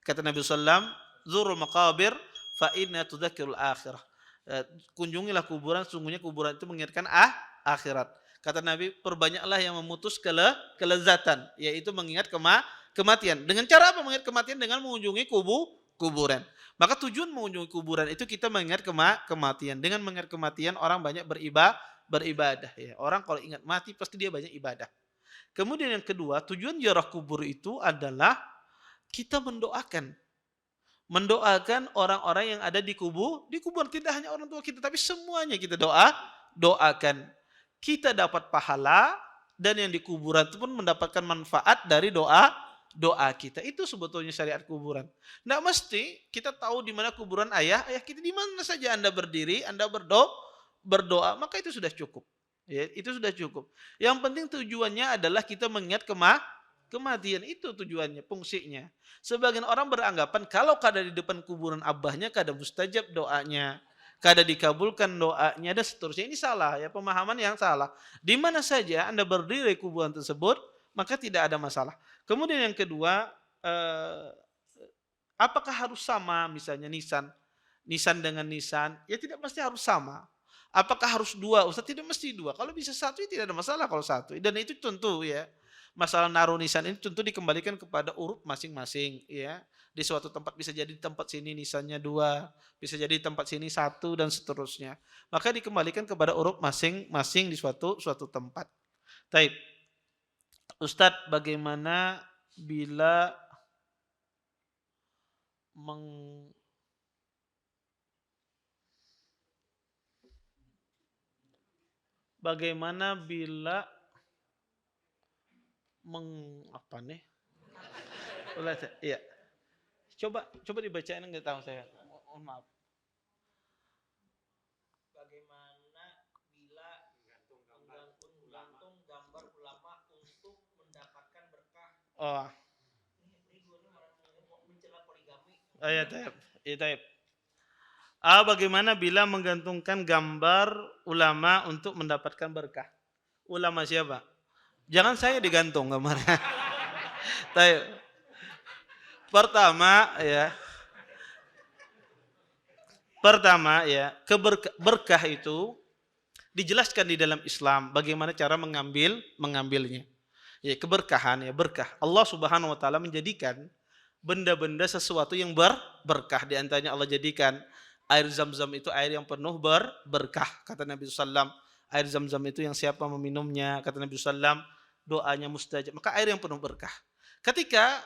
Kata Nabi SAW, zurul maqabir fa inna tudzakkirul akhirah. Kunjungilah kuburan, sungguhnya kuburan itu mengingatkan akhirat. Kata Nabi, perbanyaklah yang memutus kelezatan, yaitu mengingat kematian. Dengan cara apa mengingat kematian? Dengan mengunjungi kuburan. Maka tujuan mengunjungi kuburan itu kita mengingat kematian. Dengan mengingat kematian orang banyak beribadah. Ya. Orang kalau ingat mati pasti dia banyak ibadah. Kemudian yang kedua, tujuan ziarah kubur itu adalah kita mendoakan orang-orang yang ada di kubur tidak hanya orang tua kita tapi semuanya kita doakan. Kita dapat pahala dan yang di kuburan itu pun mendapatkan manfaat dari doa kita. Itu sebetulnya syariat kuburan. Tidak mesti kita tahu di mana kuburan ayah kita, di mana saja Anda berdiri, Anda berdoa, maka itu sudah cukup. Ya, itu sudah cukup. Yang penting tujuannya adalah kita mengingat kematian, itu tujuannya, fungsinya. Sebagian orang beranggapan kalau kada di depan kuburan abahnya kada mustajab doanya, kada dikabulkan doanya dan seterusnya. Ini salah ya, pemahaman yang salah. Di mana saja Anda berdiri kuburan tersebut, maka tidak ada masalah. Kemudian yang kedua, apakah harus sama misalnya nisan dengan nisan? Ya tidak mesti harus sama. Apakah harus 2? Ustaz, tidak mesti 2. Kalau bisa 1 ya tidak ada masalah kalau 1. Dan itu tentu ya. Masalah naruh nisan ini tentu dikembalikan kepada urut masing-masing ya. Di suatu tempat bisa jadi tempat sini nisannya 2, bisa jadi tempat sini 1 dan seterusnya. Maka dikembalikan kepada urut masing-masing di suatu tempat. Taib. Ustadz, bagaimana bila apa nih? Iya. Coba dibacain, enggak tahu saya. Mohon maaf. Bagaimana bila menggantung Oh, ya, taib. Ya, taib. Bagaimana bila menggantungkan gambar ulama untuk mendapatkan berkah? Ulama siapa? Jangan saya digantung gambarnya. Taib. Pertama ya, berkah itu dijelaskan di dalam Islam bagaimana cara mengambilnya. Ya, keberkahan ya, berkah. Allah Subhanahu wa taala menjadikan benda-benda sesuatu yang berkah. Di antaranya Allah jadikan air Zam-Zam itu air yang penuh berkah. Kata Nabi sallam, air Zam-Zam itu yang siapa meminumnya, kata Nabi sallam, doanya mustajab. Maka air yang penuh berkah. Ketika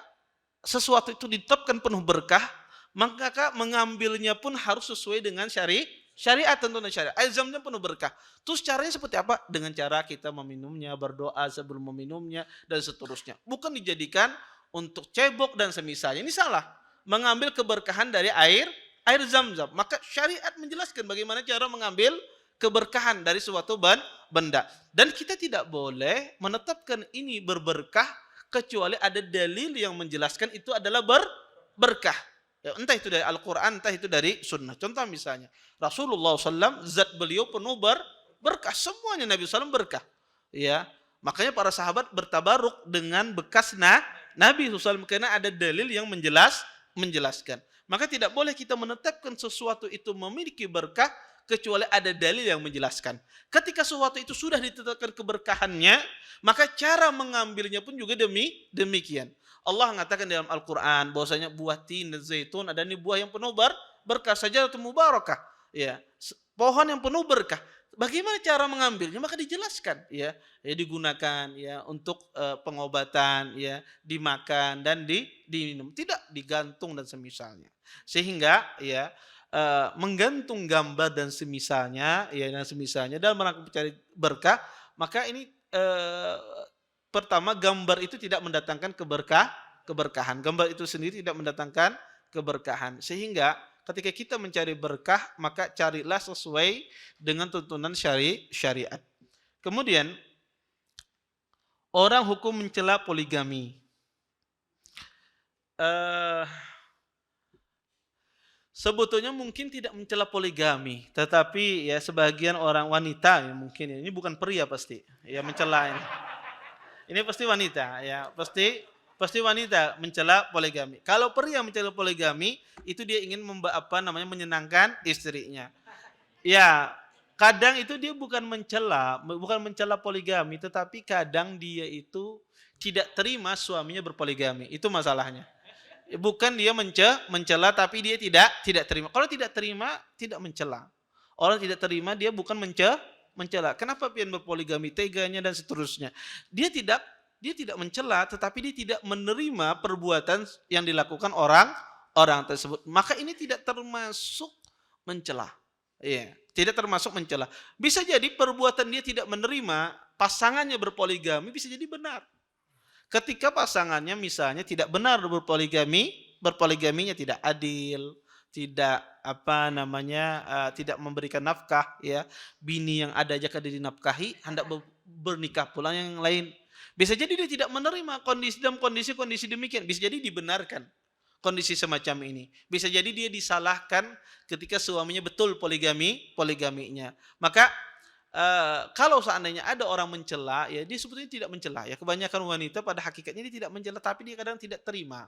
sesuatu itu ditetapkan penuh berkah, maka mengambilnya pun harus sesuai dengan syariat tentunya syariat. Air Zam-Zam penuh berkah. Terus caranya seperti apa? Dengan cara kita meminumnya, berdoa sebelum meminumnya dan seterusnya. Bukan dijadikan untuk cebok dan semisalnya. Ini salah. Mengambil keberkahan dari air Zam-Zam. Maka syariat menjelaskan bagaimana cara mengambil keberkahan dari suatu benda. Dan kita tidak boleh menetapkan ini berberkah kecuali ada dalil yang menjelaskan itu adalah berkah. Ya, entah itu dari Al-Quran, entah itu dari sunnah. Contoh misalnya, Rasulullah SAW, zat beliau penuh berkah. Semuanya Nabi SAW berkah. Ya, makanya para sahabat bertabaruk dengan bekas Nabi SAW karena ada dalil yang menjelaskan. Maka tidak boleh kita menetapkan sesuatu itu memiliki berkah kecuali ada dalil yang menjelaskan. Ketika sesuatu itu sudah ditetapkan keberkahannya, maka cara mengambilnya pun juga demikian. Allah mengatakan dalam Al-Quran bahwasanya buah tin dan zaitun ada nih buah yang penuh berkah saja atau mubarakah. Ya, pohon yang penuh berkah. Bagaimana cara mengambilnya? Maka dijelaskan, ya digunakan ya untuk pengobatan, ya dimakan dan diminum, tidak digantung dan semisalnya. Sehingga ya menggantung gambar dan semisalnya, ya dan semisalnya dalam rangka mencari berkah, maka ini pertama gambar itu tidak mendatangkan keberkahan. Gambar itu sendiri tidak mendatangkan keberkahan. Sehingga ketika kita mencari berkah, maka carilah sesuai dengan tuntunan syariat. Kemudian orang hukum mencela poligami. Sebetulnya mungkin tidak mencela poligami, tetapi ya sebagian orang wanita ya mungkin ini bukan pria pasti ya mencela ini. Ini pasti wanita ya, pasti wanita mencela poligami. Kalau pria mencela poligami itu dia ingin menyenangkan istrinya. Ya, kadang itu dia bukan mencela poligami, tetapi kadang dia itu tidak terima suaminya berpoligami. Itu masalahnya. Bukan dia mencela tapi dia tidak terima. Kalau tidak terima tidak mencela. Orang tidak terima dia bukan mencela. Kenapa pian berpoligami, teganya dan seterusnya. Dia tidak mencela tetapi dia tidak menerima perbuatan yang dilakukan orang tersebut. Maka ini tidak termasuk mencela. Iya, tidak termasuk mencela. Bisa jadi perbuatan dia tidak menerima pasangannya berpoligami bisa jadi benar. Ketika pasangannya misalnya tidak benar berpoligaminya tidak adil, tidak tidak memberikan nafkah ya, bini yang ada aja kada dinafkahi hendak bernikah pula yang lain. Bisa jadi dia tidak menerima kondisi demikian, bisa jadi dibenarkan kondisi semacam ini. Bisa jadi dia disalahkan ketika suaminya betul poligaminya. Maka kalau seandainya ada orang mencela, ya dia sebetulnya tidak mencela. Ya kebanyakan wanita pada hakikatnya dia tidak mencela, tapi dia kadang tidak terima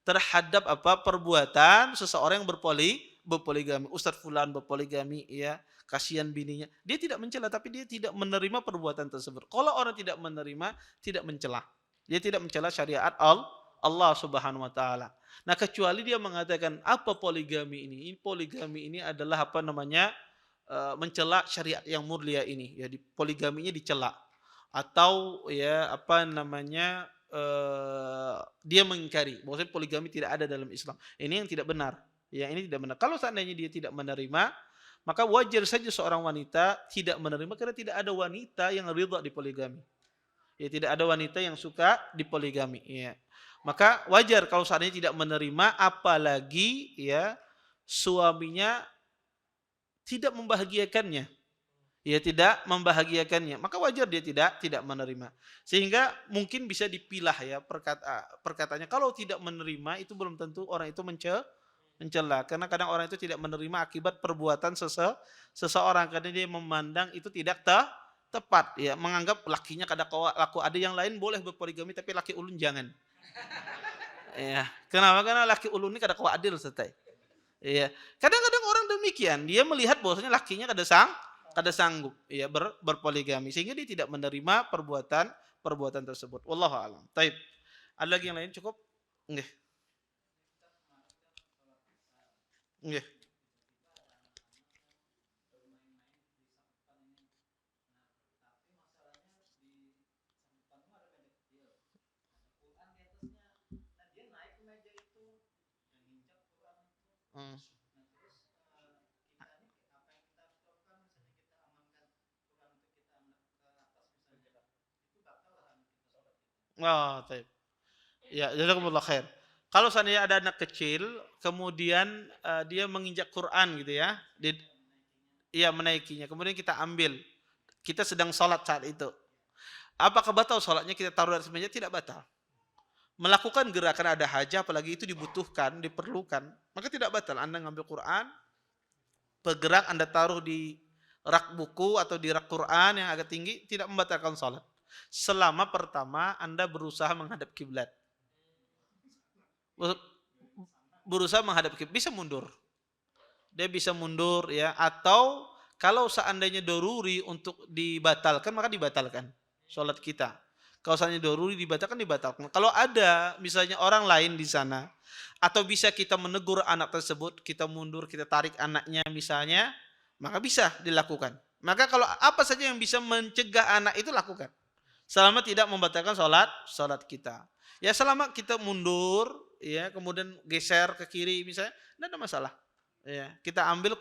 terhadap perbuatan seseorang yang berpoligami. Ustaz fulan berpoligami, ya kasihan bininya. Dia tidak mencela, tapi dia tidak menerima perbuatan tersebut. Kalau orang tidak menerima, tidak mencela. Dia tidak mencela syariat Allah Subhanahu wa taala. Nah, kecuali dia mengatakan apa poligami ini? Poligami ini adalah mencela syariat yang mulia ini. Ya, poligaminya dicela. Atau ya dia mengingkari bahwasanya poligami tidak ada dalam Islam. Ini yang tidak benar. Ya, ini tidak benar. Kalau seandainya dia tidak menerima, maka wajar saja seorang wanita tidak menerima karena tidak ada wanita yang ridha di poligami. Ya, tidak ada wanita yang suka dipoligami. Ya. Maka wajar kalau seandainya tidak menerima, apalagi ya suaminya tidak membahagiakannya. ya tidak membahagiakannya, maka wajar dia tidak menerima. Sehingga mungkin bisa dipilah ya perkataannya. Kalau tidak menerima itu belum tentu orang itu mencela, karena kadang orang itu tidak menerima akibat perbuatan seseorang karena dia memandang itu tidak tepat ya, menganggap lakinya kada laku ada yang lain boleh berpoligami tapi laki ulun jangan. Ya, kenapa? Karena laki ulun ini kada kawa adil setai. Iya, kadang-kadang orang demikian, dia melihat bahwasanya lakinya kada sanggup ya berpoligami sehingga dia tidak menerima perbuatan tersebut. Wallahu a'lam. Taib. Ada lagi yang lain cukup? Nggih. Nggih. Hmm. Oh, taib. Ya, jazakumullah khair. Kalau seandainya ada anak kecil, kemudian dia menginjak Quran gitu ya, iya menaikinya, kemudian kita ambil, kita sedang sholat saat itu. Apakah batal sholatnya kita taruh di atas meja? Tidak batal. Melakukan gerakan ada hajat, apalagi itu dibutuhkan, diperlukan, maka tidak batal. Anda ngambil Quran, bergerak Anda taruh di rak buku atau di rak Quran yang agak tinggi, tidak membatalkan sholat. Selama pertama Anda berusaha menghadap kiblat. Berusaha menghadap kiblat, bisa mundur. Dia bisa mundur ya, atau kalau seandainya doruri untuk dibatalkan maka dibatalkan sholat kita. Kalau seandainya doruri dibatalkan. Kalau ada misalnya orang lain di sana, atau bisa kita menegur anak tersebut, kita mundur, kita tarik anaknya misalnya, maka bisa dilakukan. Maka kalau apa saja yang bisa mencegah anak itu lakukan, selama tidak membatalkan sholat kita. Ya selama kita mundur, ya kemudian geser ke kiri misalnya, tidak ada masalah. Ya, kita ambil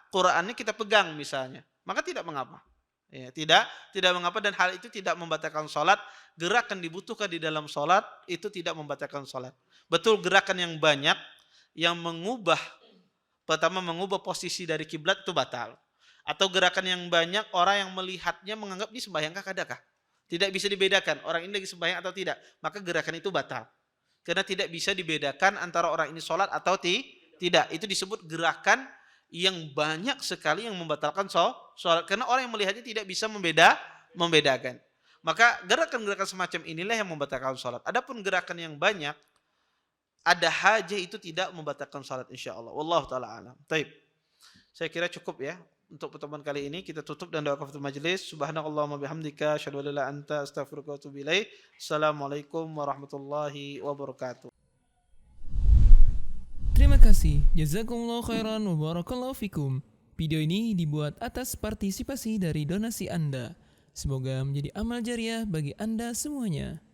Qurannya kita pegang misalnya, maka tidak mengapa. Ya, tidak mengapa, dan hal itu tidak membatalkan sholat. Gerakan dibutuhkan di dalam sholat itu tidak membatalkan sholat. Betul, gerakan yang banyak yang pertama mengubah posisi dari kiblat itu batal. Atau gerakan yang banyak orang yang melihatnya menganggap ini sembahyang kadakah? Tidak bisa dibedakan orang ini lagi sembahyang atau tidak, maka gerakan itu batal. Karena tidak bisa dibedakan antara orang ini sholat atau tidak. Itu disebut gerakan yang banyak sekali yang membatalkan sholat. Karena orang yang melihatnya tidak bisa membedakan. Maka gerakan-gerakan semacam inilah yang membatalkan sholat. Adapun gerakan yang banyak, ada hajat, itu tidak membatalkan sholat insyaAllah. Wallahu ta'ala alam. Taib. Saya kira cukup ya. Untuk pertemuan kali ini kita tutup dan doa kafatul majelis. Subhanakallahumma bihamdika asyhadu an la ilaha illa anta astaghfiruka wa atubu ilaik. Assalamualaikum warahmatullahi wabarakatuh. Terima kasih. Jazakumullah khairan wa barakallahu fikum. Video ini dibuat atas partisipasi dari donasi Anda. Semoga menjadi amal jariah bagi Anda semuanya.